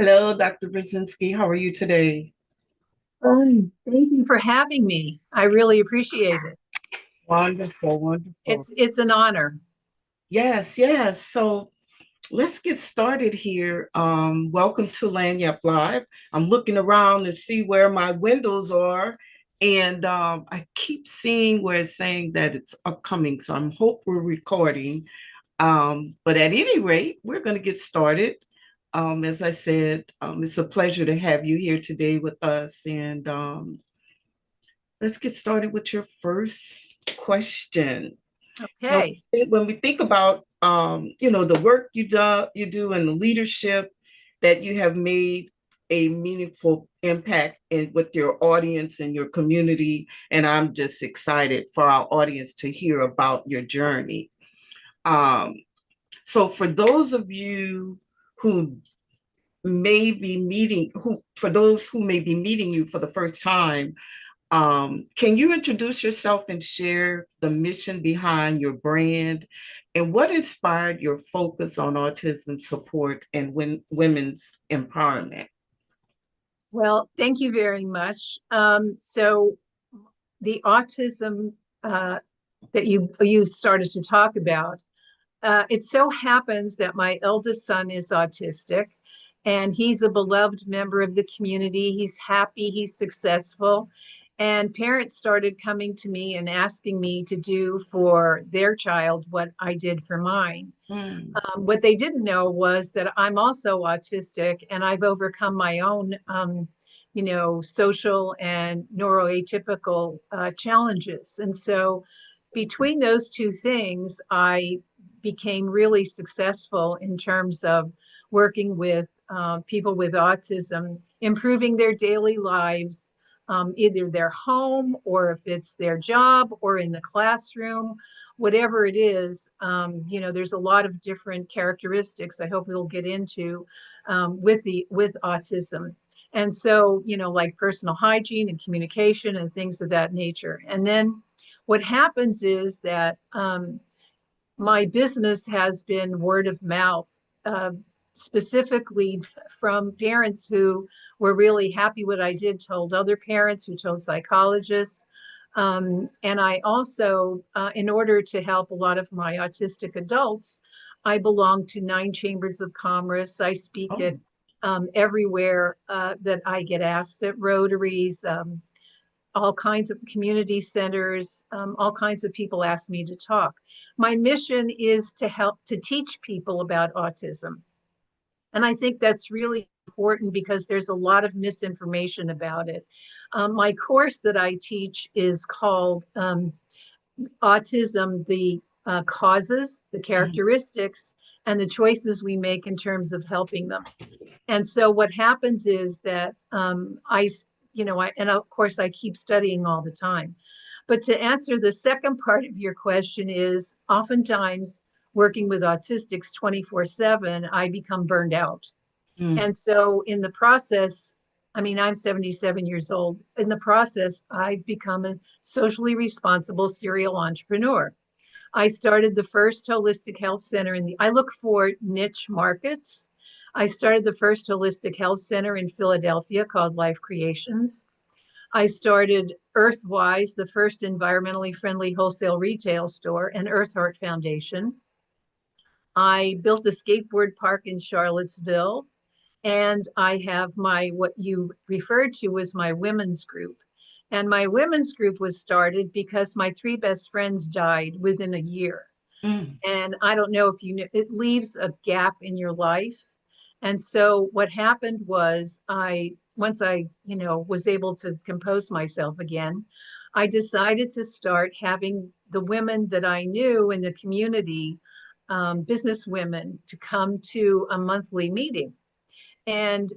Hello, Dr. Brezinski. How are you today? Thank you for having me. I really appreciate it. Wonderful, wonderful. It's an honor. Yes, yes. So let's get started here. Welcome to Lagniappe Live. I'm looking around to see where my windows are, and I keep seeing where it's saying that it's upcoming. So I hope we're recording. But at any rate, we're going to get started. As I said, it's a pleasure to have you here today with us, and let's get started with your first question. Now, Okay. when we think about the work you do and the leadership that you have made a meaningful impact with your audience and your community, and I'm just excited for our audience to hear about your journey. Um, so, for those of you who for those who may be meeting you for the first time, can you introduce yourself and share the mission behind your brand and what inspired your focus on autism support and women's empowerment? Well, thank you very much. So the autism that you started to talk about, it so happens that my eldest son is autistic, and he's a beloved member of the community. He's happy, he's successful. And parents started coming to me and asking me to do for their child what I did for mine. Mm. What they didn't know was that I'm also autistic and I've overcome my own, social and neuroatypical challenges. And so between those two things, I became really successful in terms of working with people with autism, improving their daily lives, either their home or if it's their job or in the classroom, whatever it is. There's a lot of different characteristics I hope we'll get into with autism. And so, like personal hygiene and communication and things of that nature. And then what happens is that my business has been word of mouth, specifically from parents who were really happy what I did, told other parents who told psychologists. And I also, in order to help a lot of my autistic adults, I belong to 9 chambers of commerce. I speak at Oh, everywhere that I get asked, at Rotaries, all kinds of community centers, all kinds of people ask me to talk. My mission is to help to teach people about autism. And I think that's really important because there's a lot of misinformation about it. My course that I teach is called Autism, the Causes, the mm, Characteristics, and the Choices We Make in Terms of Helping Them. And so what happens is that and of course I keep studying all the time. But to answer the second part of your question is oftentimes working with autistics 24/7, I become burned out. mm. And so in the process, I mean, I'm 77 years old. In the process, I've become a socially responsible serial entrepreneur. I started the first holistic health center I look for niche markets. I started the first holistic health center in Philadelphia called Life Creations. I started Earthwise, the first environmentally friendly wholesale retail store, and Earth Heart Foundation. I built a skateboard park in Charlottesville, and I have what you referred to as my women's group. And my women's group was started because my 3 best friends died within a year. Mm. And I don't know if you know, it leaves a gap in your life. And so what happened was once I, was able to compose myself again, I decided to start having the women that I knew in the community, business women, to come to a monthly meeting. And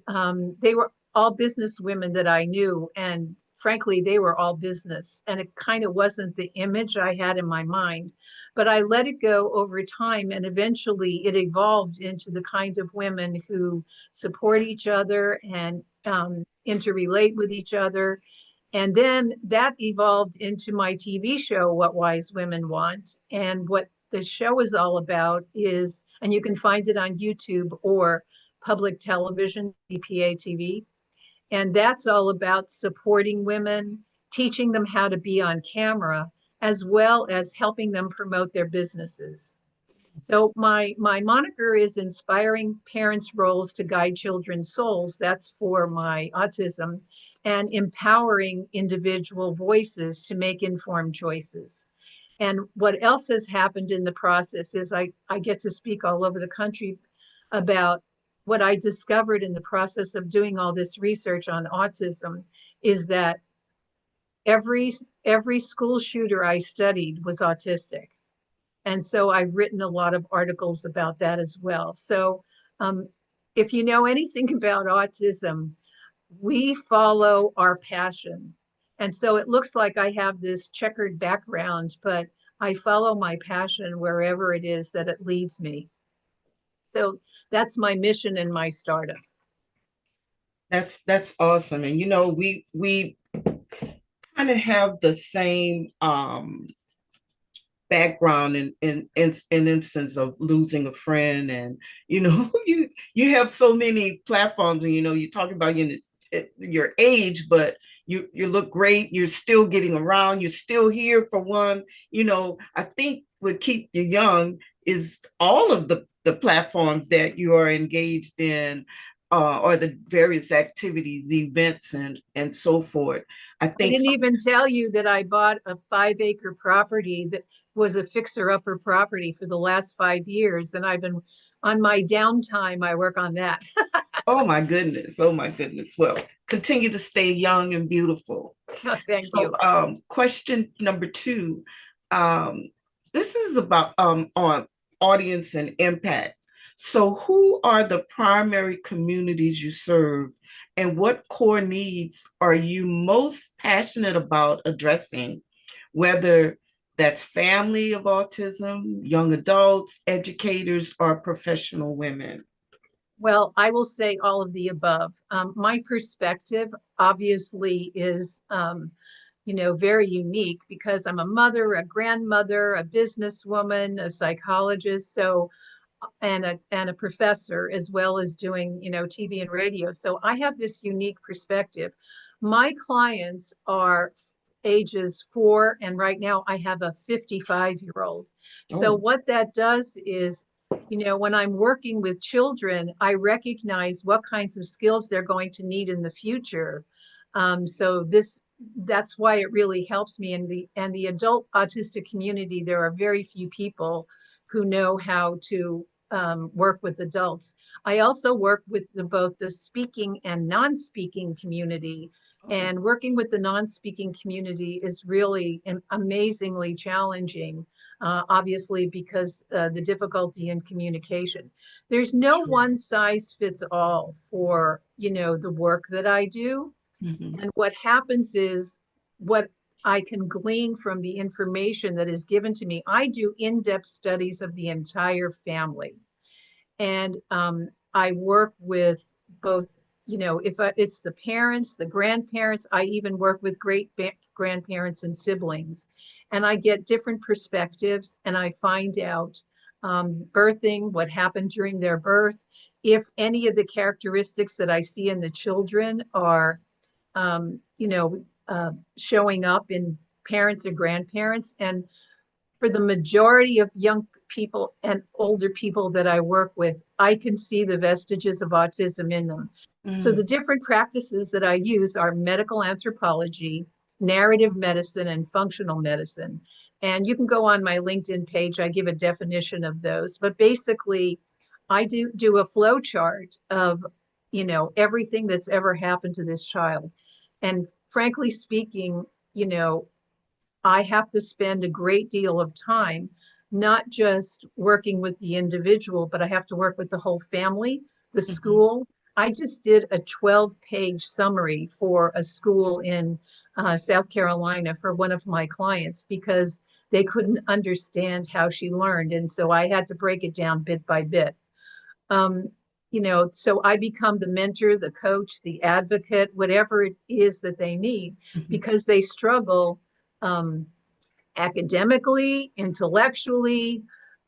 they were all business women that I knew. And frankly, they were all business. And it kind of wasn't the image I had in my mind. But I let it go over time. And eventually it evolved into the kind of women who support each other and interrelate with each other. And then that evolved into my TV show, What Wise Women Want. And what the show is all about is, and you can find it on YouTube or public television, CPA TV. And that's all about supporting women, teaching them how to be on camera, as well as helping them promote their businesses. So my moniker is inspiring parents' roles to guide children's souls. That's for my autism, and empowering individual voices to make informed choices. And what else has happened in the process is I get to speak all over the country about what I discovered in the process of doing all this research on autism is that every school shooter I studied was autistic. And so I've written a lot of articles about that as well. So um, if you know anything about autism, we follow our passion. And so it looks like I have this checkered background, but I follow my passion wherever it is that it leads me. So that's my mission in my startup. That's awesome. And we kind of have the same background in instance of losing a friend. And you have so many platforms, and you talk about your age, but you look great, you're still getting around, you're still here for one. I think what keep you young is all of the platforms that you are engaged in, or the various activities, events, and so forth. I I think didn't even tell you that I bought a 5-acre property that was a fixer-upper property for the last 5 years. And I've been on my downtime, I work on that. Oh my goodness. Oh my goodness. Well, continue to stay young and beautiful. Thank So, you. question number two. Um, this is about on audience and impact. So, who are the primary communities you serve, and what core needs are you most passionate about addressing, whether that's family of autism, young adults, educators, or professional women? Well, I will say all of the above. My perspective obviously is, very unique because I'm a mother, a grandmother, a businesswoman, a psychologist, so and a professor, as well as doing, TV and radio. So I have this unique perspective. My clients are ages 4, and right now I have a 55-year-old. So Oh, what that does is, when I'm working with children, I recognize what kinds of skills they're going to need in the future. So that's why it really helps me in the adult autistic community. There are very few people who know how to work with adults. I also work with both the speaking and non-speaking community. oh, And working with the non-speaking community is really amazingly challenging, obviously, because the difficulty in communication. There's no true. one size fits all for, the work that I do. Mhm. And what happens is what I can glean from the information that is given to me. I do in-depth studies of the entire family. And I work with both, if it's the parents, the grandparents, I even work with great grandparents and siblings. And I get different perspectives, and I find out birthing, what happened during their birth, if any of the characteristics that I see in the children are showing up in parents or grandparents. And for the majority of young people and older people that I work with, I can see the vestiges of autism in them. So the Mm. different practices that I use are medical anthropology, narrative medicine, and functional medicine. And you can go on my LinkedIn page. I give a definition of those. But basically, I do a flow chart of, everything that's ever happened to this child. And frankly speaking, you know, I have to spend a great deal of time, not just working with the individual, but I have to work with the whole family, the Mhm. school. I just did a 12-page summary for a school in South Carolina for one of my clients because they couldn't understand how she learned. And so I had to break it down bit by bit. Um, so I become the mentor, the coach, the advocate, whatever it is that they need, Mhm. because they struggle um, academically, intellectually,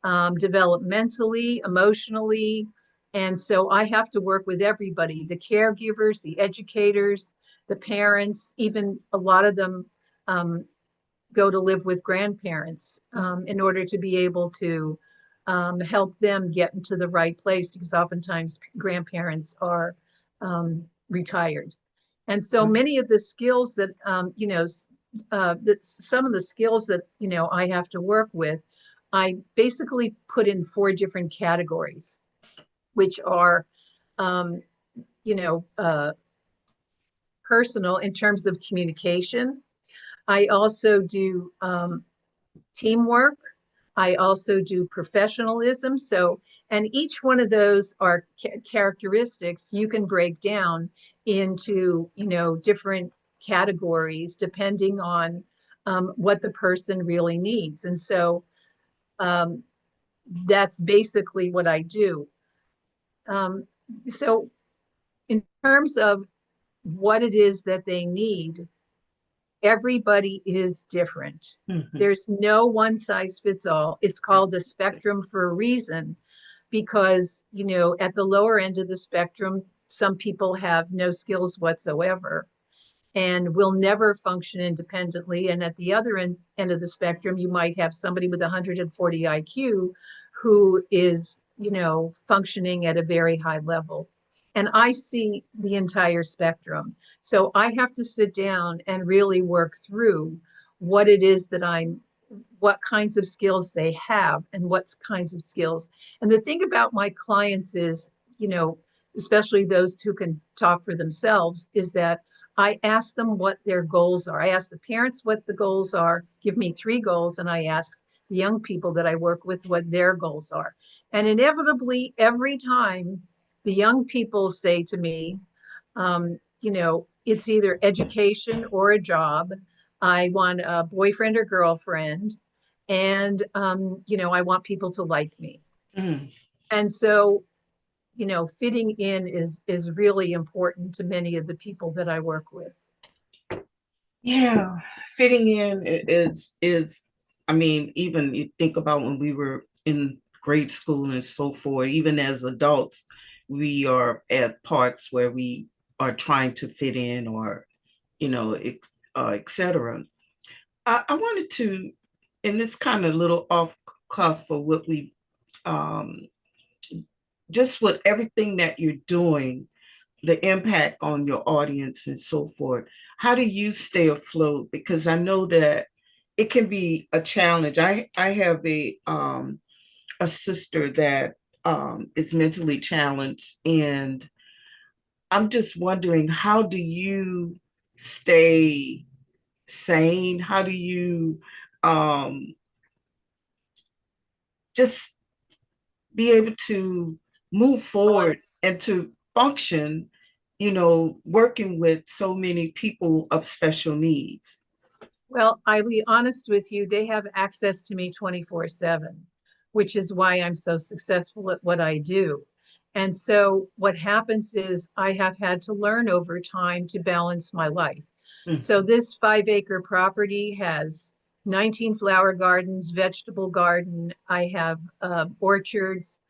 developmentally, emotionally. And so I have to work with everybody, the caregivers, the educators, the parents, even a lot of them um, go to live with grandparents in order to be able to help them get into the right place, because oftentimes grandparents are retired. And so many of the skills that, some of the skills that, I have to work with, I basically put in 4 different categories, which are, um, you know, uh, personal in terms of communication. I also do teamwork. I also do professionalism. So, and each one of those are characteristics you can break down into, different categories depending on what the person really needs. And so um, that's basically what I do. Um, so, in terms of what it is that they need, everybody is different. Mhm. There's no one size fits all. It's called a spectrum for a reason, because, at the lower end of the spectrum, some people have no skills whatsoever and will never function independently. And at the other end of the spectrum, you might have somebody with 140 IQ who is, functioning at a very high level. And I see the entire spectrum. So I have to sit down and really work through what it is that what kinds of skills they have and what kinds of skills. And the thing about my clients is, especially those who can talk for themselves, is that I ask them what their goals are. I ask the parents what the goals are, give me 3 goals, and I ask the young people that I work with what their goals are. And inevitably, every time the young people say to me, it's either education or a job. I want a boyfriend or girlfriend, and, I want people to like me. Mm. And so, fitting in is really important to many of the people that I work with. Yeah, fitting in is I mean, even you think about when we were in grade school and so forth, even as adults, we are at parts where we are trying to fit in or, et cetera. I wanted to, and this kind of little off cuff for what we, um, just with everything that you're doing, the impact on your audience and so forth. How do you stay afloat? Because I know that it can be a challenge. I have a sister that is mentally challenged, and I'm just wondering, how do you stay sane? How do you um, just be able to move forward Balance. and to function, working with so many people of special needs? Well, I'll be honest with you, they have access to me 24/7, which is why I'm so successful at what I do. And so what happens is I have had to learn over time to balance my life. So Mhm. this 5-acre property has 19 flower gardens, vegetable garden. I have orchards.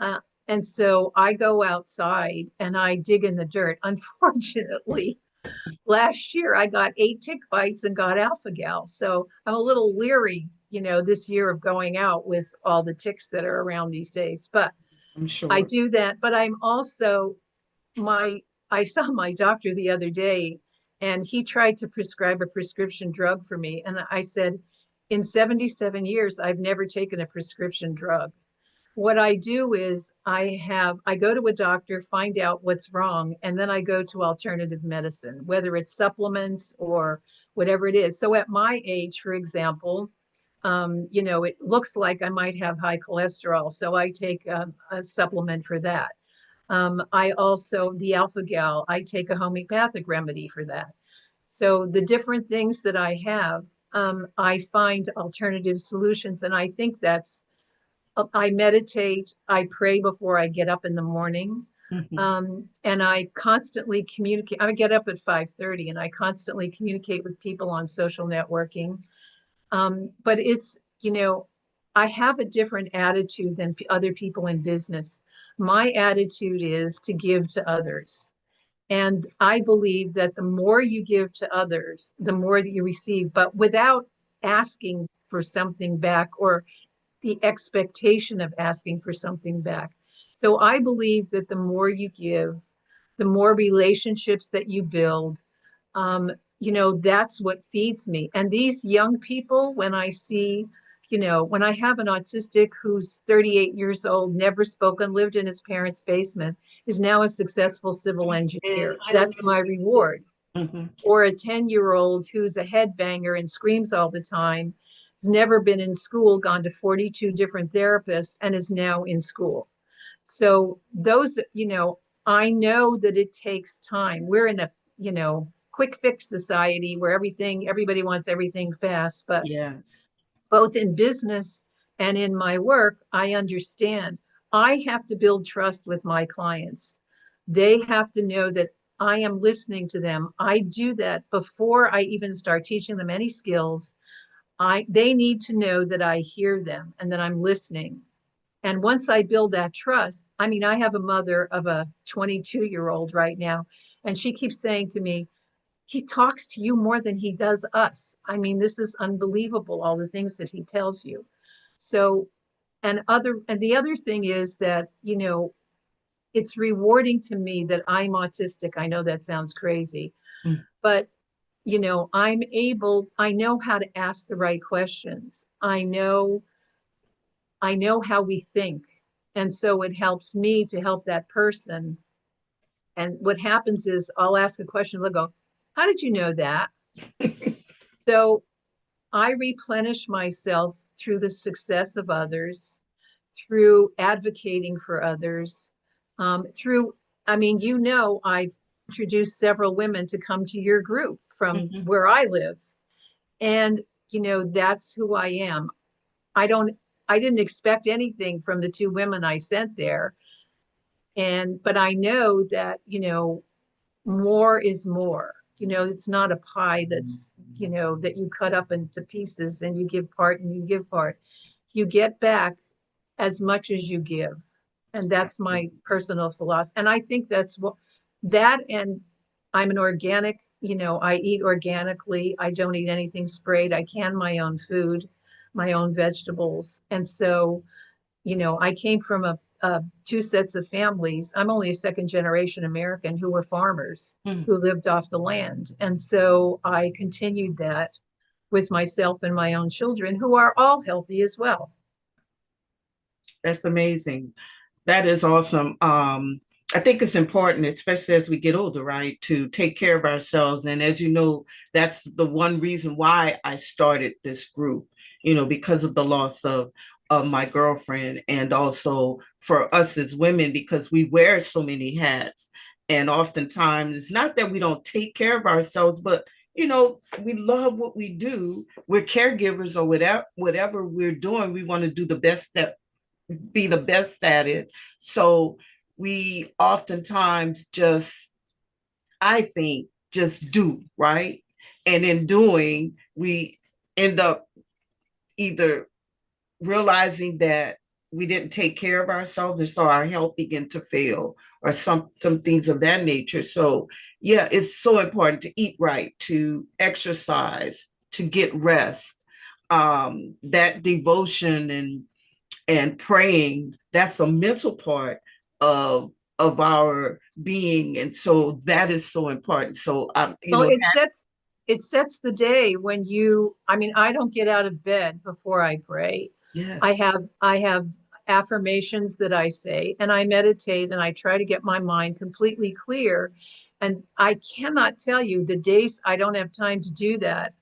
Uh, and so I go outside and I dig in the dirt. Unfortunately, last year I got 8 tick bites and got alpha gal. So I'm a little leery, this year of going out with all the ticks that are around these days. But I'm I sure. do that. But I'm also my I saw my doctor the other day, and he tried to prescribe a prescription drug for me. And I said, in 77 years, I've never taken a prescription drug. What I do is I go to a doctor, find out what's wrong, and then I go to alternative medicine, whether it's supplements or whatever it is. So at my age, for example, it looks like I might have high cholesterol, so I take a supplement for that. I also, the alpha gal, I take a homeopathic remedy for that. So the different things that I have, I find alternative solutions, and I think that's I meditate, I pray before I get up in the morning. Mhm. And I constantly communicate. I get up at 5:30 and I constantly communicate with people on social networking. But it's, I have a different attitude than other people in business. My attitude is to give to others. And I believe that the more you give to others, the more that you receive, but without asking for something back or the expectation of asking for something back. So I believe that the more you give, the more relationships that you build, um, that's what feeds me. And these young people, when I see, when I have an autistic who's 38 years old, never spoken, lived in his parents' basement, is now a successful civil engineer, that's my reward. Mhm. Or a 10-year-old who's a headbanger and screams all the time, has never been in school, gone to 42 different therapists, and is now in school. So those, I know that it takes time. We're in a, quick fix society where everybody wants everything fast. But Yes. both in business and in my work, I understand I have to build trust with my clients. They have to know that I am listening to them. I do that before I even start teaching them any skills. They need to know that I hear them and that I'm listening. And once I build that trust, I mean, I have a mother of a 22-year-old right now, and she keeps saying to me, he talks to you more than he does us. I mean, this is unbelievable, all the things that he tells you. So, and the other thing is that, it's rewarding to me that I'm autistic. I know that sounds crazy, Mm. but I know how to ask the right questions. I know how we think. And so it helps me to help that person. And what happens is I'll ask a question, they'll go, how did you know that? So I replenish myself through the success of others, through advocating for others, through, I mean, I've introduced several women to come to your group from Mhm. where I live. And, that's who I am. I don't, I didn't expect anything from the two women I sent there. But I know that, more is more. It's not a pie that's, that you cut up into pieces and you give part and you give part. You get back as much as you give. And that's my Absolutely. personal philosophy. And I think that's what that and I'm an organic, I eat organically. I don't eat anything sprayed. I can my own food, my own vegetables. And so, I came from two sets of families. I'm only a second generation American who were farmers Mm. who lived off the land. And so I continued that with myself and my own children who are all healthy as well. That's amazing. That is awesome. I think it's important, especially as we get older, right, to take care of ourselves. And as you know, that's the one reason why I started this group, because of the loss of my girlfriend, and also for us as women, because we wear so many hats. And oftentimes, it's not that we don't take care of ourselves, but we love what we do. We're caregivers or whatever we're doing. We want to do the best that be the best at it. So we oftentimes just, I think, just do, right? And in doing, we end up either realizing that we didn't take care of ourselves and so our health began to fail or some things of that nature. So yeah, it's so important to eat right, to exercise, to get rest. That devotion and praying, that's a mental part of our being, and so that is so important. So Well, it sets the day when I mean, I don't get out of bed before I pray. I yes. have I have affirmations that I say and I meditate and I try to get my mind completely clear. And I cannot tell you the days I don't have time to do that,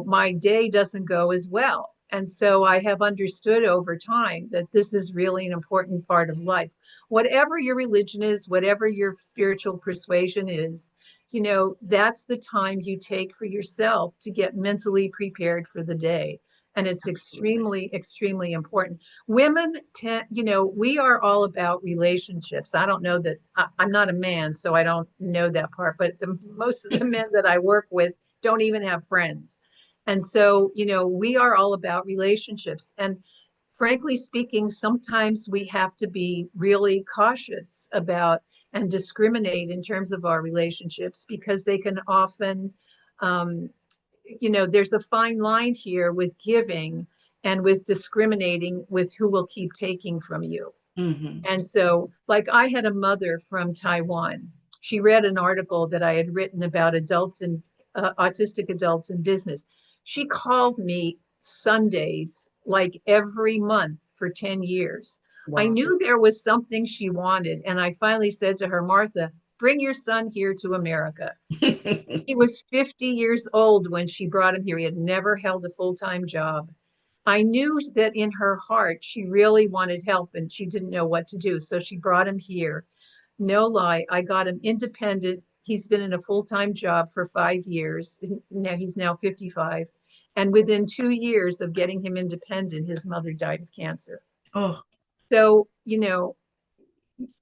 my day doesn't go as well. And so I have understood over time that this is really an important part of life. Whatever your religion is, whatever your spiritual persuasion is, that's the time you take for yourself to get mentally prepared for the day. And it's Absolutely. extremely, extremely important. Women tend, we are all about relationships. I don't know that I'm not a man, so I don't know that part, but most of the men that I work with don't even have friends. And so, we are all about relationships. And frankly speaking, sometimes we have to be really cautious about and discriminate in terms of our relationships because they can often, um, there's a fine line here with giving and with discriminating with who will keep taking from you. Hmm. And so, like, I had a mother from Taiwan. She read an article that I had written about adults and autistic adults in business. She called me Sundays, like every month for 10 years. I Wow. knew there was something she wanted. And I finally said to her, Martha, bring your son here to America. He was 50 years old when she brought him here. He had never held a full-time job. I knew that in her heart, she really wanted help and she didn't know what to do. So she brought him here. No lie, I got him independent. He's been in a full-time job for 5 years. Now he's now 55. And within 2 years of getting him independent, his mother died of cancer. Oh. So,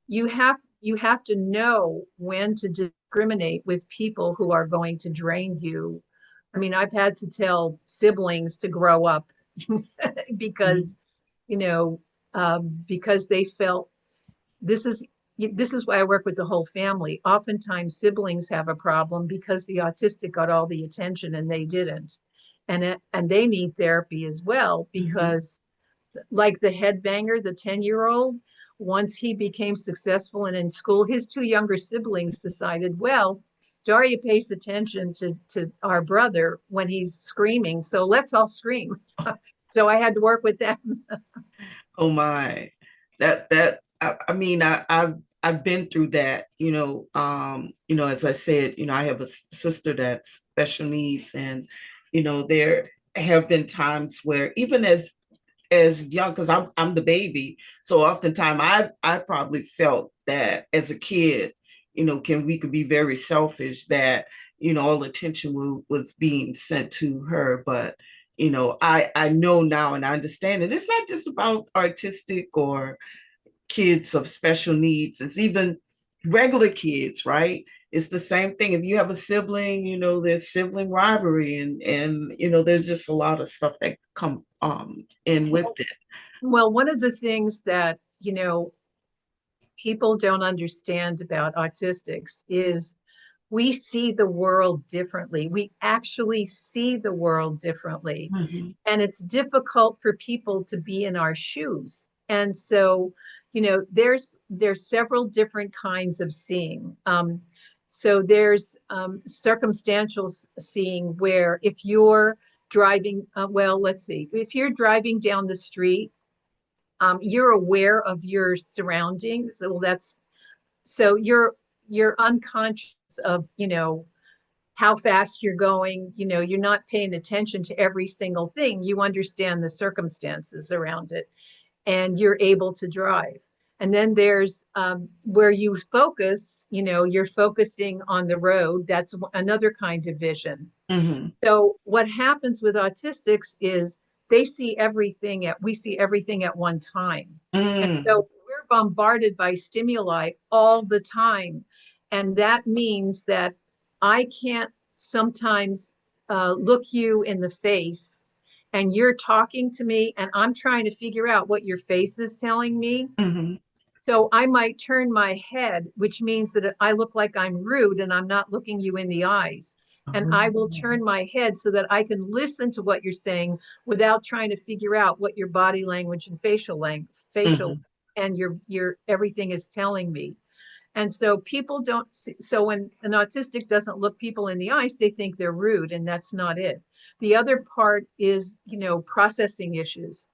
you have to know when to discriminate with people who are going to drain you. I mean, I've had to tell siblings to grow up Mhm. because you know because they felt this is this is why I work with the whole family. Oftentimes siblings have a problem because the autistic got all the attention and they didn't, and they need therapy as well Mhm. because, like the headbanger, the 10-year-old, once he became successful and in school, his two younger siblings decided, well, Daria pays attention to our brother when he's screaming, so let's all scream. So I had to work with them. Oh my, I mean, I've been through that, as I said, I have a sister that's special needs, and there have been times where even as young, because I'm the baby, so oftentimes I probably felt that as a kid, we could be very selfish, that all attention was being sent to her. But I know now and I understand it. It's not just about artistic or kids of special needs. It's even regular kids, right? It's the same thing. If you have a sibling, there's sibling rivalry, and there's just a lot of stuff that come in with it. Well, one of the things that, people don't understand about autistics is we see the world differently. We actually see the world differently. Mhm. And it's difficult for people to be in our shoes. And so, there's several different kinds of seeing. So there's circumstantial seeing, where if you're driving, well, let's see, if you're driving down the street, you're aware of your surroundings. Well, that's so you're unconscious of, how fast you're going. You're not paying attention to every single thing. You understand the circumstances around it, and you're able to drive. And then there's where you focus. You're focusing on the road. That's another kind of vision. Mhm. So what happens with autistics is we see everything at one time. And Mm. so we're bombarded by stimuli all the time. And that means that I can't sometimes look you in the face and you're talking to me and I'm trying to figure out what your face is telling me. Mhm. So I might turn my head, which means that I look like I'm rude and I'm not looking you in the eyes. And Oh. I will turn my head so that I can listen to what you're saying without trying to figure out what your body language and facial Mhm. and your everything is telling me. And so people don't see, so when an autistic doesn't look people in the eyes, they think they're rude, and that's not it. The other part is, processing issues.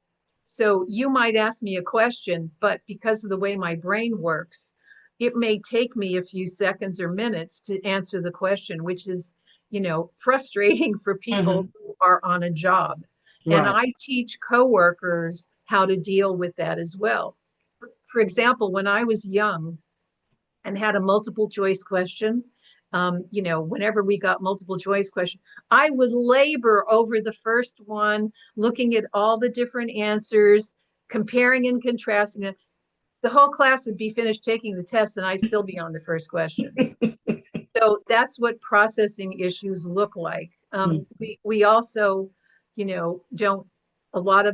So you might ask me a question, but because of the way my brain works, it may take me a few seconds or minutes to answer the question, which is, frustrating for people Mhm. who are on a job. And Right. I teach coworkers how to deal with that as well. For example, when I was young, and had a multiple choice question, whenever we got multiple choice question, I would labor over the first one, looking at all the different answers, comparing and contrasting it. The whole class would be finished taking the test and I'd still be on the first question. So that's what processing issues look like. Mhm. We also, don't a lot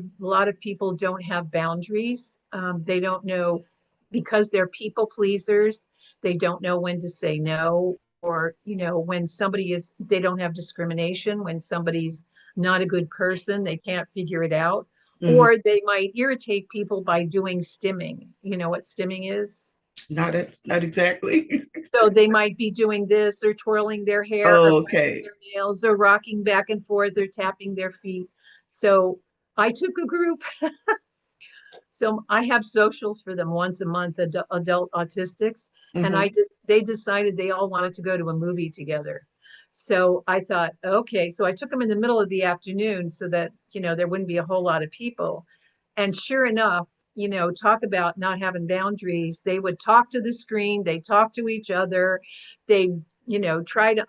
of people don't have boundaries. They don't know, because they're people pleasers. They don't know when to say no, or when somebody is they don't have discrimination. When somebody's not a good person, they can't figure it out. Mhm. Or they might irritate people by doing stimming. You know what stimming is? Not exactly. So they might be doing this, or twirling their hair, or Oh, biting okay. their nails, or rocking back and forth, or tapping their feet. So I took a group. So I have socials for them once a month, adult autistics, and Hmm. they decided they all wanted to go to a movie together. So I thought, okay, so I took them in the middle of the afternoon so that, there wouldn't be a whole lot of people. And sure enough, talk about not having boundaries. They would talk to the screen, they talk to each other, they, try to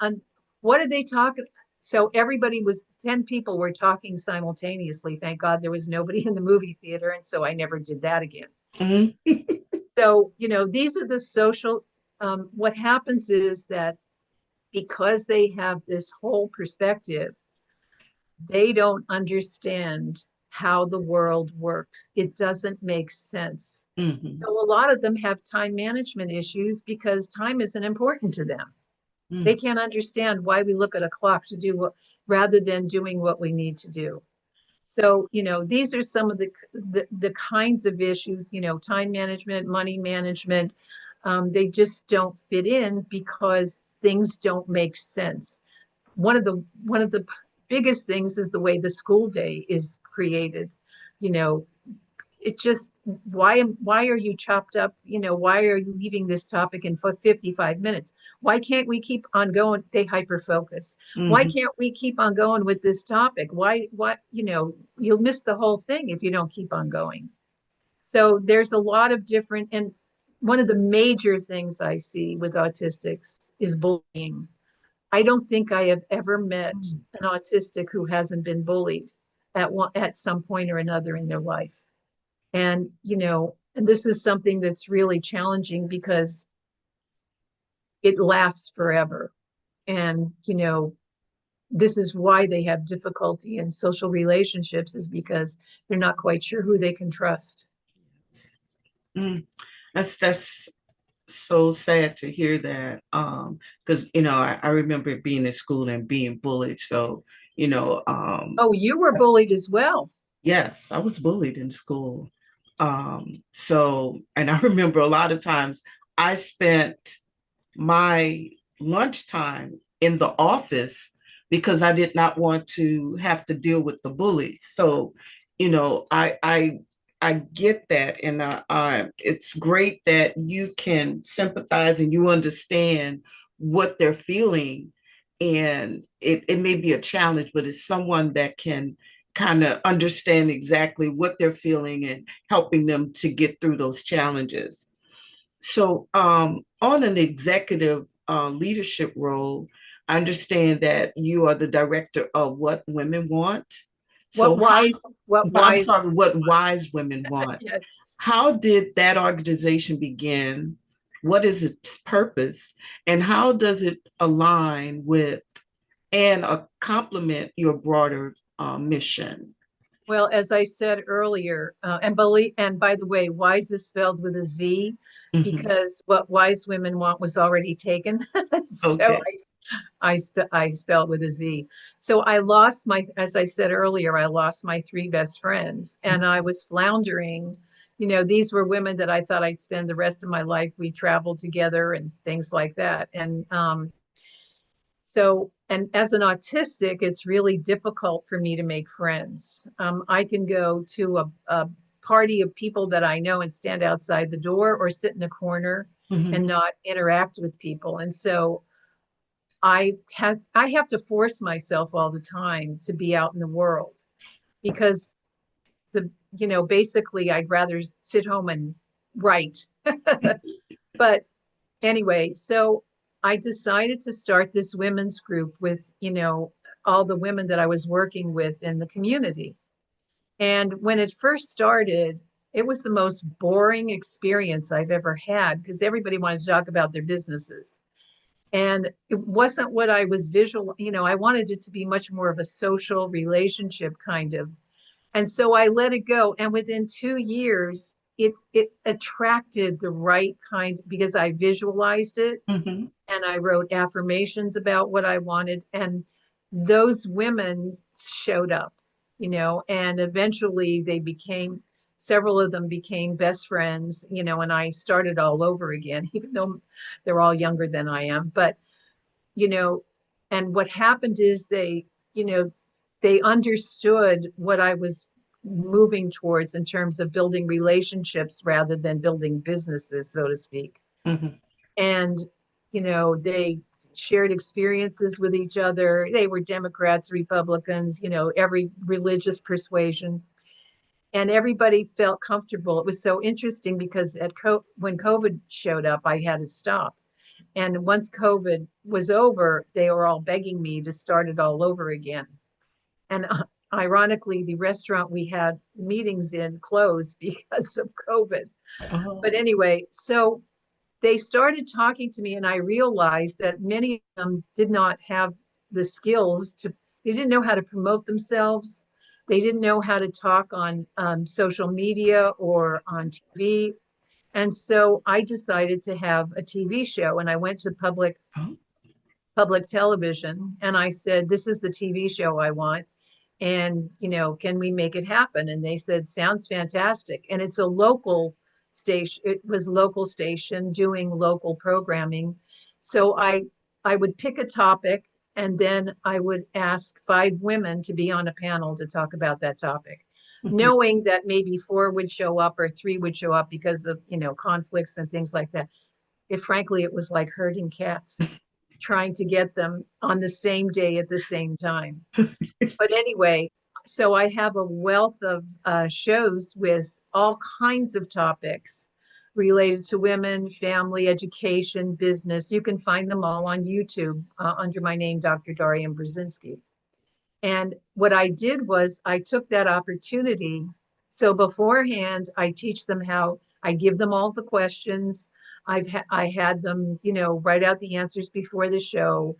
what did they talk? So everybody was 10 people were talking simultaneously. Thank God there was nobody in the movie theater. And so I never did that again. Hmm. So, these are the social, what happens is that because they have this whole perspective, they don't understand how the world works. It doesn't make sense. Hmm. So a lot of them have time management issues because time isn't important to them. They can't understand why we look at a clock to do what rather than doing what we need to do. So, these are some of the kinds of issues, time management, money management. They just don't fit in because things don't make sense. One of the biggest things is the way the school day is created. You know, it just why are you chopped up? Why are you leaving this topic in 55 minutes? Why can't we keep on going? They hyper focus. Why Hmm. can't we keep on going with this topic? Why you'll miss the whole thing if you don't keep on going. So there's a lot of different, and one of the major things I see with autistics is bullying. I don't think I have ever met an autistic who hasn't been bullied at some point or another in their life. And this is something that's really challenging because it lasts forever. And, this is why they have difficulty in social relationships, is because they're not quite sure who they can trust. Mm. That's so sad to hear that. Because I remember being in school and being bullied. So, you know, um, Oh, you were bullied as well. yes, I was bullied in school. So, and I remember a lot of times I spent my lunchtime in the office because I did not want to have to deal with the bullies. So, I get that, and it's great that you can sympathize and you understand what they're feeling, and it may be a challenge, but it's someone that can kind of understand exactly what they're feeling and helping them to get through those challenges. So, on an executive leadership role, I understand that you are the director of What Women Want. What So, wise, what I'm wise, sorry, What Wise Women Want. yes. How did that organization begin? What is its purpose? And how does it align with and complement your broader mission? Well, as I said earlier, and by the way, wise is spelled with a Z Mhm. because what wise women want was already taken. So Okay. I spelled with a Z. So as I said earlier, I lost my three best friends, and I was floundering. These were women that I thought I'd spend the rest of my life. We traveled together and things like that. And as an autistic, it's really difficult for me to make friends. I can go to a party of people that I know and stand outside the door, or sit in a corner and Mhm. not interact with people. And so I have to force myself all the time to be out in the world, because basically I'd rather sit home and write. But anyway, so I decided to start this women's group with, all the women that I was working with in the community. And when it first started, it was the most boring experience I've ever had, because everybody wanted to talk about their businesses. And it wasn't what I was I wanted it to be much more of a social relationship kind of. And so I let it go. And within 2 years, it attracted the right kind because I visualized it Mm-hmm. and I wrote affirmations about what I wanted. And those women showed up, and eventually several of them became best friends, and I started all over again, even though they're all younger than I am. But, you know, and what happened is you know, they understood what I was moving towards in terms of building relationships rather than building businesses, so to speak. Mm-hmm. And, they shared experiences with each other. They were Democrats, Republicans, every religious persuasion. And everybody felt comfortable. It was so interesting because when COVID showed up, I had to stop. And once COVID was over, they were all begging me to start it all over again. And ironically, the restaurant we had meetings in closed because of COVID. Oh. But anyway, so they started talking to me, and I realized that many of them did not have the skills they didn't know how to promote themselves. They didn't know how to talk on social media or on TV. And so I decided to have a TV show, and I went to Oh. public television, and I said, this is the TV show I want. And, can we make it happen? And they said, sounds fantastic. And it's a local station. It was local station doing local programming. So I would pick a topic, and then I would ask 5 women to be on a panel to talk about that topic, Okay. knowing that maybe 4 would show up or 3 would show up because of, conflicts and things like that. Frankly, it was like herding cats, trying to get them on the same day at the same time. But anyway, so I have a wealth of shows with all kinds of topics related to women, family, education, business. You can find them all on YouTube under my name, Dr. Daria M. Brezinski. And what I did was I took that opportunity. So beforehand, I teach them I give them all the questions. I had them, write out the answers before the show,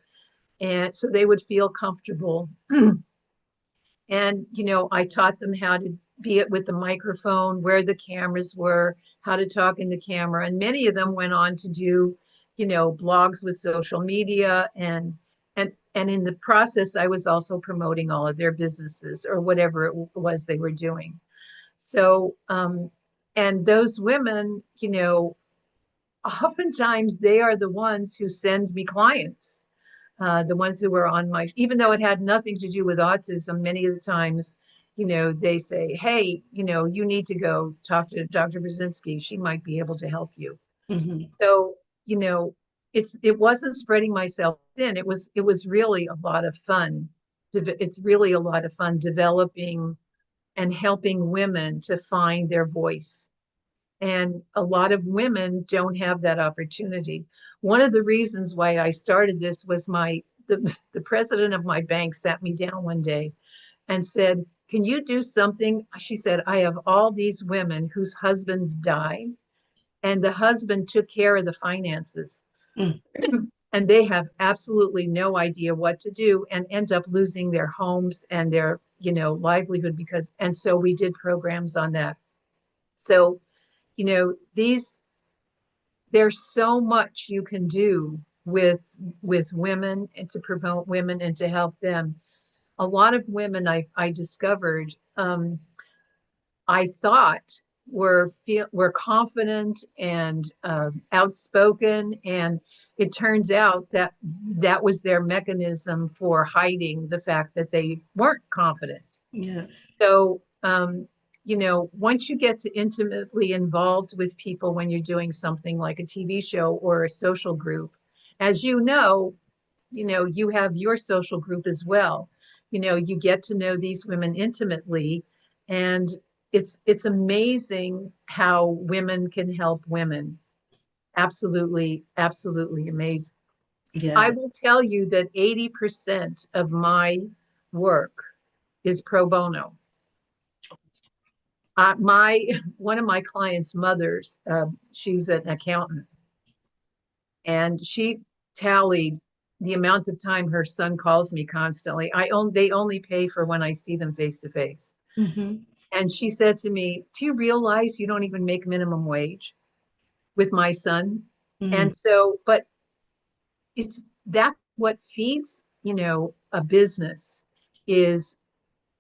and so they would feel comfortable. And, I taught them how to be it with the microphone, where the cameras were, how to talk in the camera. And many of them went on to do, blogs with social media. And in the process, I was also promoting all of their businesses or whatever it was they were doing. So, and those women, oftentimes they are the ones who send me clients, the ones who were on even though it had nothing to do with autism, many of the times, they say, hey, you need to go talk to Dr. Brzezinski. She might be able to help you. Mm-hmm. So, it wasn't spreading myself thin. It was really a lot of fun. It's really a lot of fun developing and helping women to find their voice. And a lot of women don't have that opportunity. One of the reasons why I started this was the president of my bank sat me down one day and said, can you do something? She said, I have all these women whose husbands died, and the husband took care of the finances. Mm. And they have absolutely no idea what to do and end up losing their homes and their, livelihood and so we did programs on that. So, there's so much you can do with women and to promote women and to help them. A lot of women I discovered, I thought were confident and outspoken, and it turns out that that was their mechanism for hiding the fact that they weren't confident. Yes. So, once you get to intimately involved with people when you're doing something like a TV show or a social group, as you have your social group as well. You get to know these women intimately, and it's amazing how women can help women. Absolutely, absolutely amazing. I Yeah. will tell you that 80% of my work is pro bono. My one of my clients' mothers, she's an accountant, and she tallied the amount of time her son calls me constantly. They only pay for when I see them face to face. Mm-hmm. And she said to me, do you realize you don't even make minimum wage with my son? Mm, And so, but it's that's what feeds, a business is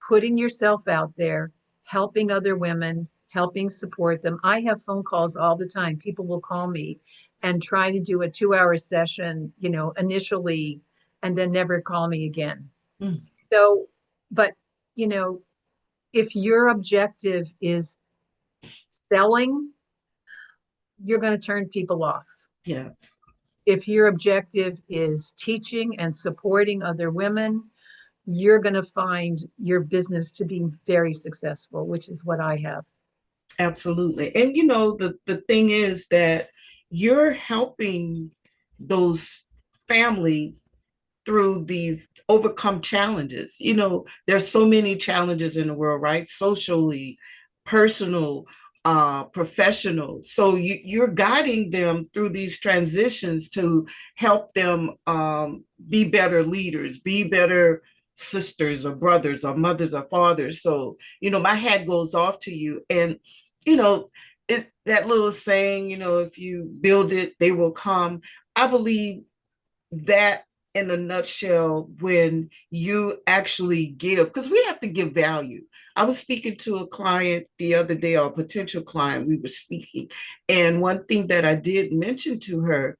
putting yourself out there, helping other women, helping support them. I have phone calls all the time. People will call me and try to do a 2 hour session, initially, and then never call me again. mm, So, but, you know, if your objective is selling, you're going to turn people off. yes. If your objective is teaching and supporting other women, you're going to find your business to be very successful, which is what I have. Absolutely. And the thing is that you're helping those families through these overcome challenges. There's so many challenges in the world, right? Socially, personal, professional. So you're guiding them through these transitions to help them be better leaders, be better sisters or brothers or mothers or fathers. So, my hat goes off to you. And, you know, that little saying, if you build it, they will come. I believe that in a nutshell when you actually give, because we have to give value. I was speaking to a client the other day, or a potential client, we were speaking, and one thing that I did mention to her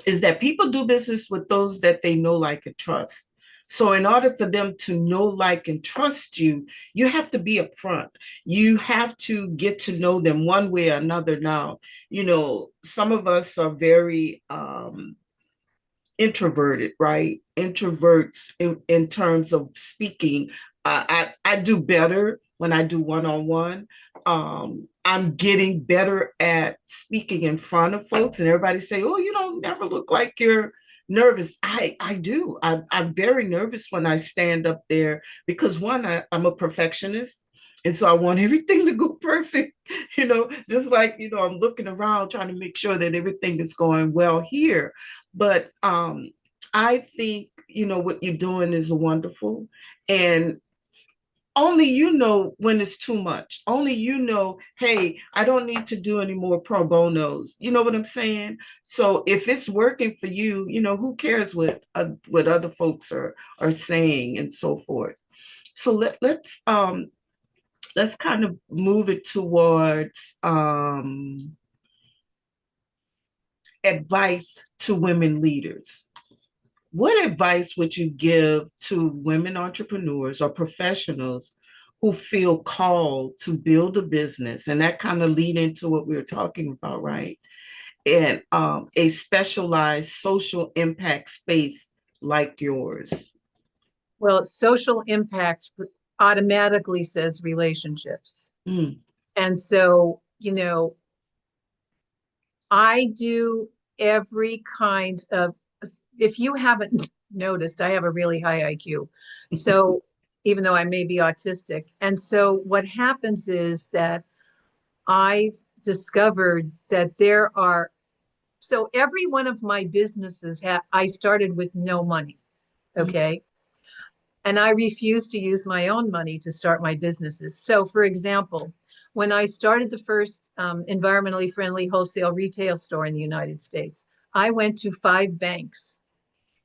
is that people do business with those that they know, like, and trust. So in order for them to know, like, and trust you, you have to be upfront. You have to get to know them one way or another. Now, some of us are very introverted, right? Introverts in terms of speaking. I do better when I do one-on-one. I'm getting better at speaking in front of folks, and everybody say, "Oh, you don't never look like you're nervous." I do. I'm very nervous when I stand up there because one, I'm a perfectionist. And so I want everything to go perfect, just like, I'm looking around trying to make sure that everything is going well here. But I think, what you're doing is wonderful. And only when it's too much. Only hey, I don't need to do any more pro bonos. You know what I'm saying? So if it's working for you, who cares what other folks are saying and so forth. So let's kind of move it towards advice to women leaders. What advice would you give to women entrepreneurs or professionals who feel called to build a business? And that kind of lead into what we were talking about, right? And a specialized social impact space like yours. Well, social impact automatically says relationships. Mm, And so, I do every kind of, if you haven't noticed, I have a really high IQ. So even though I may be autistic. And so what happens is that I've discovered that so every one of my businesses, I started with no money. mm, Okay. And I refuse to use my own money to start my businesses. So, for example, when I started the first environmentally friendly wholesale retail store in the United States, I went to 5 banks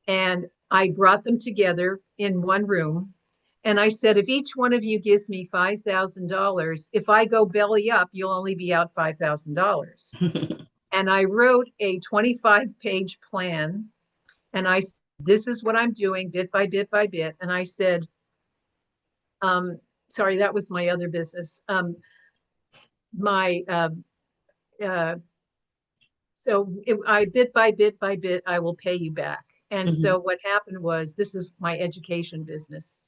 and I brought them together in one room. And I said, if each one of you gives me $5,000, if I go belly up, you'll only be out $5,000. And I wrote a 25-page plan. And this is what I'm doing bit by bit by bit. And I said, sorry, that was my other business. My uh, I bit by bit by bit, I will pay you back. And mhm, so what happened was, this is my education business.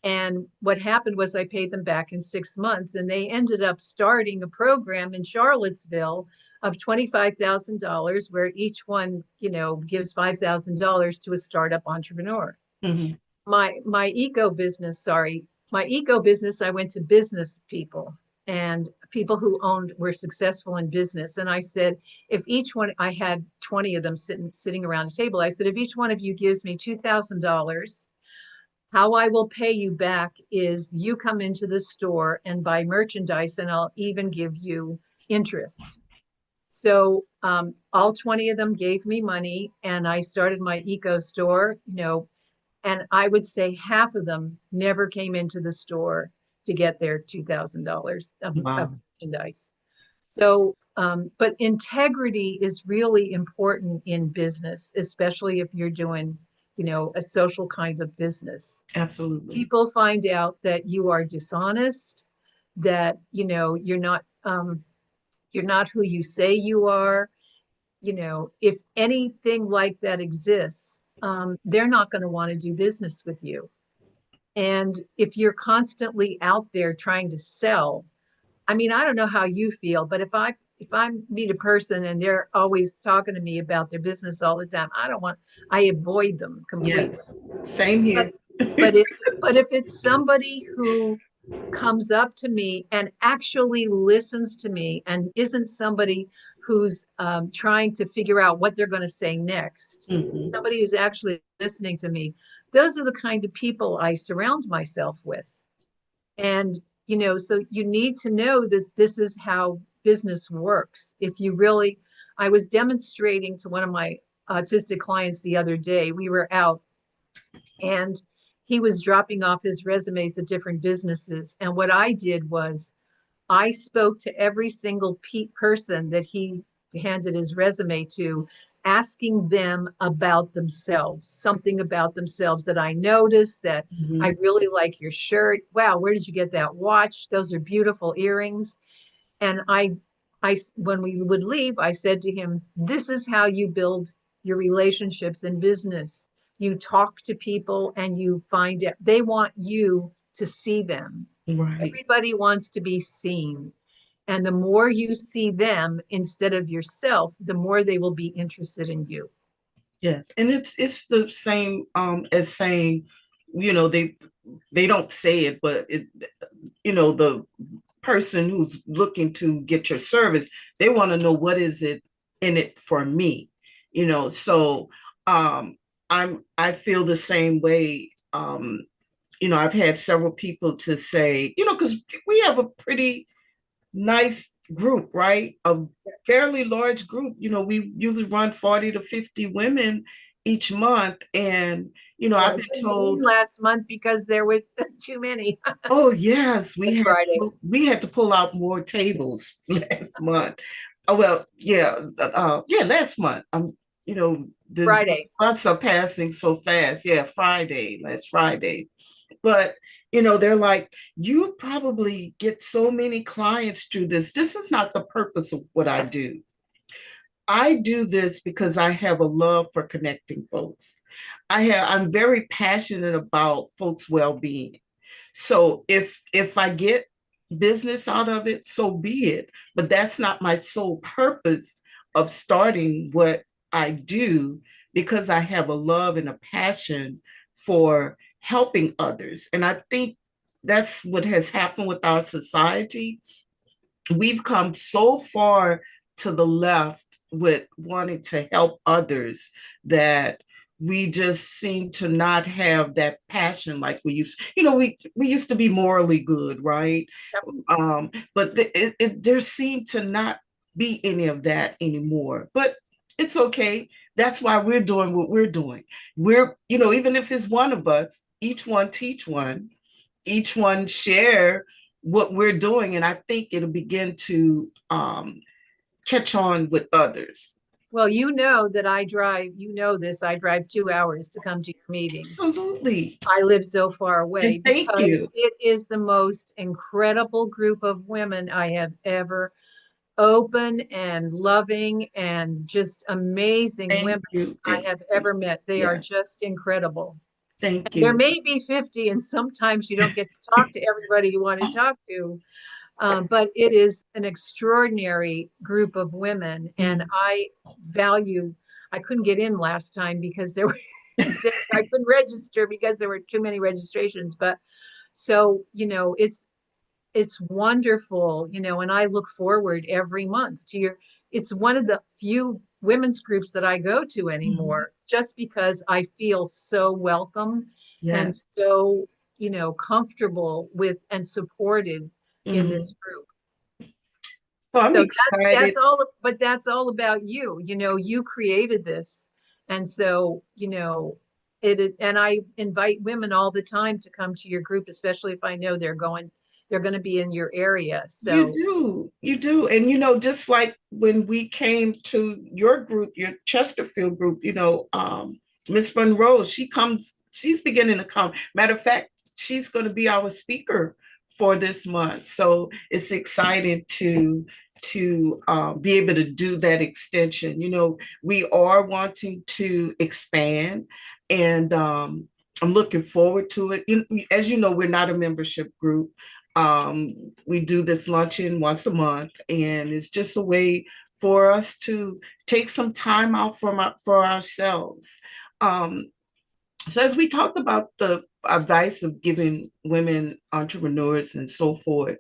And what happened was I paid them back in 6 months, and they ended up starting a program in Charlottesville of $25,000, where each one, gives $5,000 to a startup entrepreneur. mhm, My eco business, sorry, my eco business, I went to business people and people who were successful in business. And I said, if each one, I had 20 of them sitting around a table. I said, if each one of you gives me $2,000, How I will pay you back is you come into the store and buy merchandise, and I'll even give you interest. So all 20 of them gave me money, and I started my eco store, and I would say half of them never came into the store to get their $2,000 of Wow. merchandise. So, but integrity is really important in business, especially if you're doing, a social kind of business. Absolutely. People find out that you are dishonest, that, you're not who you say you are. If anything like that exists, they're not going to want to do business with you. And if you're constantly out there trying to sell, I mean, I don't know how you feel, but if I meet a person and they're always talking to me about their business all the time, I avoid them completely. Yes. Same But here. but if but if it's somebody who comes up to me and actually listens to me and isn't somebody who's trying to figure out what they're going to say next, Mhm. somebody who's actually listening to me, those are the kind of people I surround myself with. And, so you need to know that this is how business works. If you really, I was demonstrating to one of my autistic clients the other day. We were out and he was dropping off his resumes at different businesses. And what I did was I spoke to every single person that he handed his resume to, asking them about themselves, something about themselves that I noticed, that I Mhm. really like your shirt. Wow, where did you get that watch? Those are beautiful earrings. And when we would leave, I said to him, this is how you build your relationships in business. You talk to people and you find out they want you to see them. Right. Everybody wants to be seen. And the more you see them instead of yourself, the more they will be interested in you. Yes. And it's the same as saying, they don't say it, but the person who's looking to get your service, they want to know what is it in it for me. So um I feel the same way. I've had several people to say, because we have a pretty nice group, right? A fairly large group. We usually run 40 to 50 women each month. And, Yeah, I've we been didn't meet told, last month because there were too many. oh yes, we That's had Friday. we had to pull out more tables last month. Oh well, yeah, yeah, last month. The Friday. months are passing so fast. Yeah, last Friday. But they're like, you probably get so many clients through this. This is not the purpose of what I do. I do this because I have a love for connecting folks. I'm very passionate about folks' well-being. So if I get business out of it, so be it. But that's not my sole purpose of starting what I do, because I have a love and a passion for helping others. And I think that's what has happened with our society. We've come so far to the left with wanting to help others that we just seem to not have that passion like we used. We used to be morally good, right? Yep. But there seemed to not be any of that anymore. But it's okay. That's why we're doing what we're doing. Even if it's one of us, each one teach one, each one share what we're doing. And I think it'll begin to catch on with others. Well, you know that I drive 2 hours to come to your meeting. Absolutely. I live so far away And thank because you. it is the most incredible group of women I have ever, open and loving and just amazing Thank women you. I Thank have you. ever met. They are Yes. just incredible. Thank And there you. may be 50, and sometimes you don't get to talk to everybody you want to talk to, but it is an extraordinary group of women, and Mm. I value. I couldn't get in last time because there were I couldn't register because there were too many registrations. But so it's wonderful, and I look forward every month to your. It's one of the few women's groups that I go to Mhm. anymore, just because I feel so welcome Yeah. and so, comfortable with and supported in Mhm. this group. So I'm So that's excited. all, but that's all about you. You created this. And so, and I invite women all the time to come to your group, especially if I know they're going to be in your area. You So, do, you do. And just like when we came to your group, your Chesterfield group, Miss Monroe, she's beginning to come. Matter of fact, she's going to be our speaker for this month. So it's exciting to be able to do that extension. We are wanting to expand, and I'm looking forward to it. As you know, we're not a membership group. We do this luncheon once a month, and it's just a way for us to take some time out for ourselves. Um, so, as we talked about the advice of giving women entrepreneurs and so forth,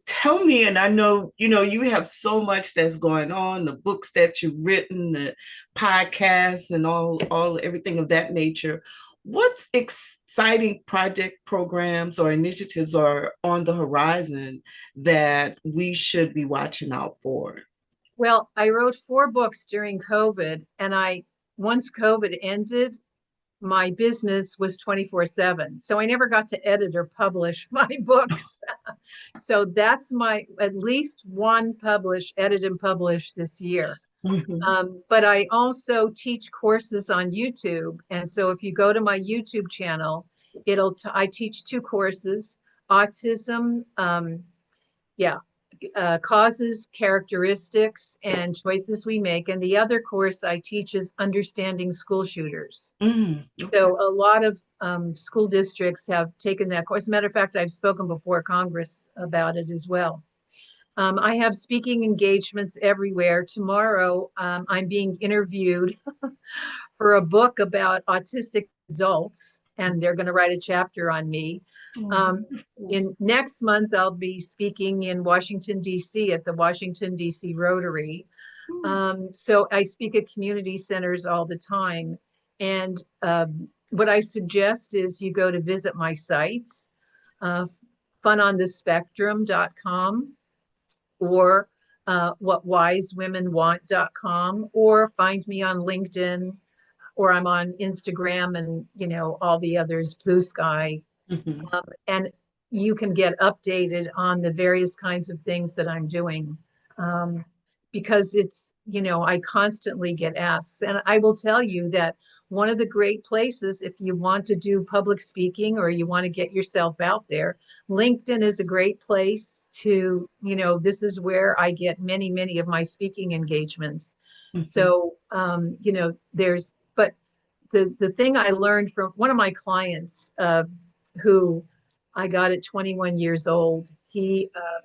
tell me, and I know you have so much that's going on, the books that you've written, the podcasts, and all everything of that nature. What exciting project programs or initiatives are on the horizon that we should be watching out for? well, I wrote 4 books during COVID, and once COVID ended, my business was 24/7. So I never got to edit or publish my books. So that's my at least one edit and publish this year. Mhm. But I also teach courses on YouTube. And so if you go to my YouTube channel, I teach 2 courses, autism, yeah, causes, characteristics, and choices we make. And the other course I teach is understanding school shooters. Okay. So a lot of school districts have taken that course. As a matter of fact, I've spoken before Congress about it as well. I have speaking engagements everywhere. Tomorrow, I'm being interviewed for a book about autistic adults, and they're going to write a chapter on me. Oh, Um, in next month, I'll be speaking in Washington, D.C. at the Washington, D.C. Rotary. wonderful. So I speak at community centers all the time. And what I suggest is you go to visit my sites, uh, funonthespectrum.com or whatwisewomenwant.com, or find me on LinkedIn, or I'm on Instagram and, all the others, Blue Sky. Mhm. And you can get updated on the various kinds of things that I'm doing. Um, because I constantly get asked. And I will tell you that one of the great places, if you want to do public speaking or you want to get yourself out there, LinkedIn is a great place to, this is where I get many, many of my speaking engagements. Mhm. So, but the thing I learned from one of my clients, who I got at 21 years old, he uh,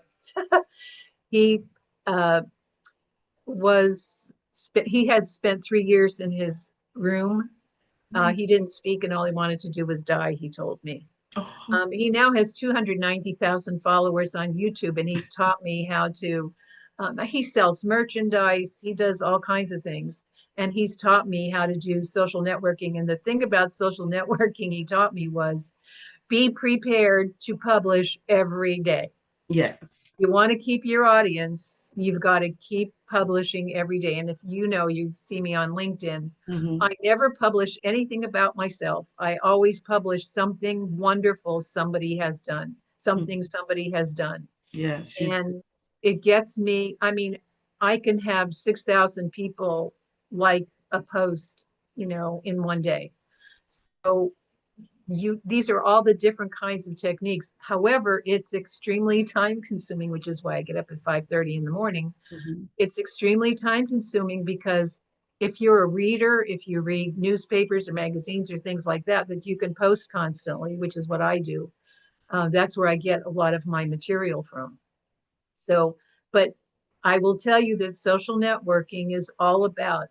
he had spent 3 years in his room. Mhm. He didn't speak, and all he wanted to do was die, he told me. Oh, He now has 290,000 followers on YouTube, and he's taught me how to, he sells merchandise, he does all kinds of things. And he's taught me how to do social networking. And the thing about social networking he taught me was be prepared to publish every day. yes. You want to keep your audience, you've got to keep publishing every day. And if you see me on LinkedIn, Mhm. I never publish anything about myself. I always publish something wonderful somebody has done, Mhm. something somebody has done. Yes, you do. And it gets me, I mean, I can have 6,000 people like a post, in one day. So these are all the different kinds of techniques. However, it's extremely time consuming, which is why I get up at 5:30 in the morning. Mhm. It's extremely time consuming because if you're a reader, if you read newspapers or magazines or things like that, that you can post constantly, which is what I do. That's where I get a lot of my material from. So, but I will tell you that social networking is all about,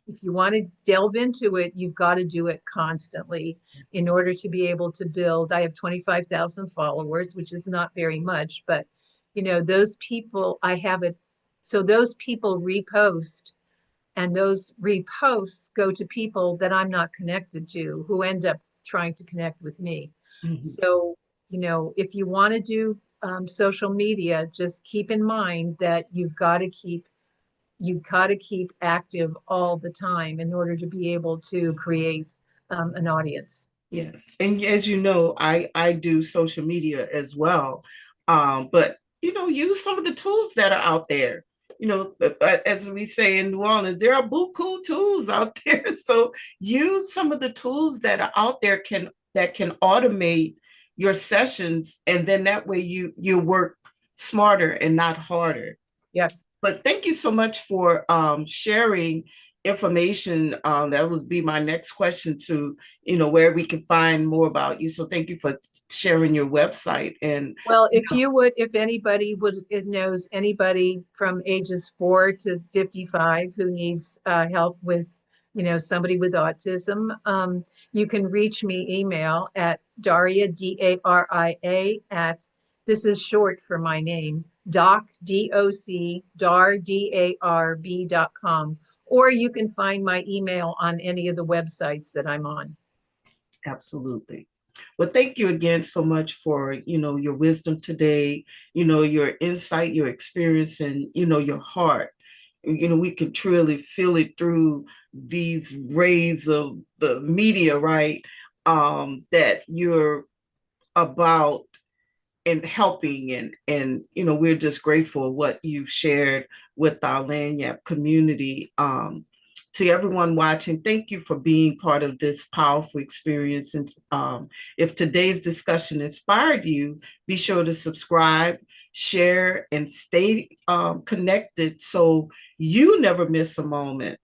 if you want to delve into it, you've got to do it constantly in order to be able to build. I have 25,000 followers, which is not very much, but those people, I have it. So those people repost, and those reposts go to people that I'm not connected to, who end up trying to connect with me. Mhm. So, if you want to do social media, just keep in mind that you've got to keep active all the time in order to be able to create an audience. Yes. And as you know, I do social media as well. But use some of the tools that are out there. As we say in New Orleans, there are buku tools out there. So use some of the tools that are out there that can automate your sessions, and then that way you work smarter and not harder. Yes. But thank you so much for sharing information. That would be my next question to, where we can find more about you. So thank you for sharing your website. And Well, if anybody knows anybody from ages 4 to 55 who needs help with, somebody with autism, you can reach me email at Daria, Daria, at, this is short for my name, darb.com. Or you can find my email on any of the websites that I'm on. absolutely. Well, thank you again so much for, your wisdom today, your insight, your experience, and, your heart. We can truly feel it through these rays of the media, right? That you're about and helping, and we're just grateful what you've shared with our Lagniappe community. To everyone watching, thank you for being part of this powerful experience. And if today's discussion inspired you, be sure to subscribe, share, and stay connected so you never miss a moment.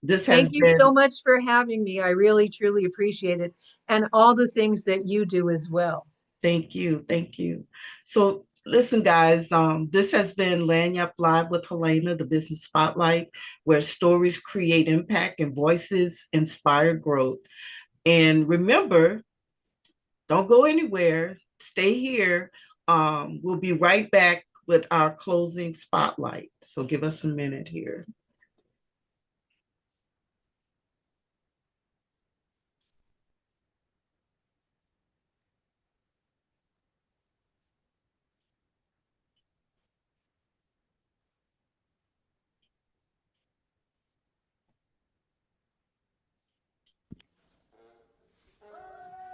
This Thank has you so been much for having me. I really, truly appreciate it. And all the things that you do as well. Thank you. Thank you. So listen, guys, this has been Lagniappe Live with Helena, the Business Spotlight, where stories create impact and voices inspire growth. And remember, don't go anywhere. Stay here. We'll be right back with our closing spotlight. So give us a minute here.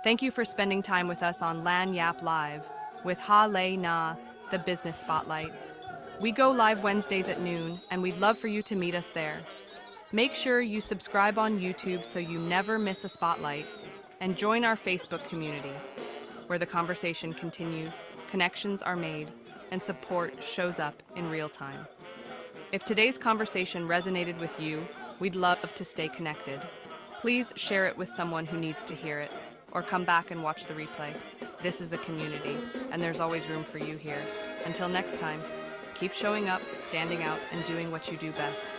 Thank you for spending time with us on Lagniappe Live with Helena, the Business Spotlight. We go live Wednesdays at noon, and we'd love for you to meet us there. Make sure you subscribe on YouTube so you never miss a spotlight, and join our Facebook community, where the conversation continues, connections are made, and support shows up in real time. If today's conversation resonated with you, we'd love to stay connected. Please share it with someone who needs to hear it, or come back and watch the replay. This is a community, and there's always room for you here. Until next time, keep showing up, standing out, and doing what you do best.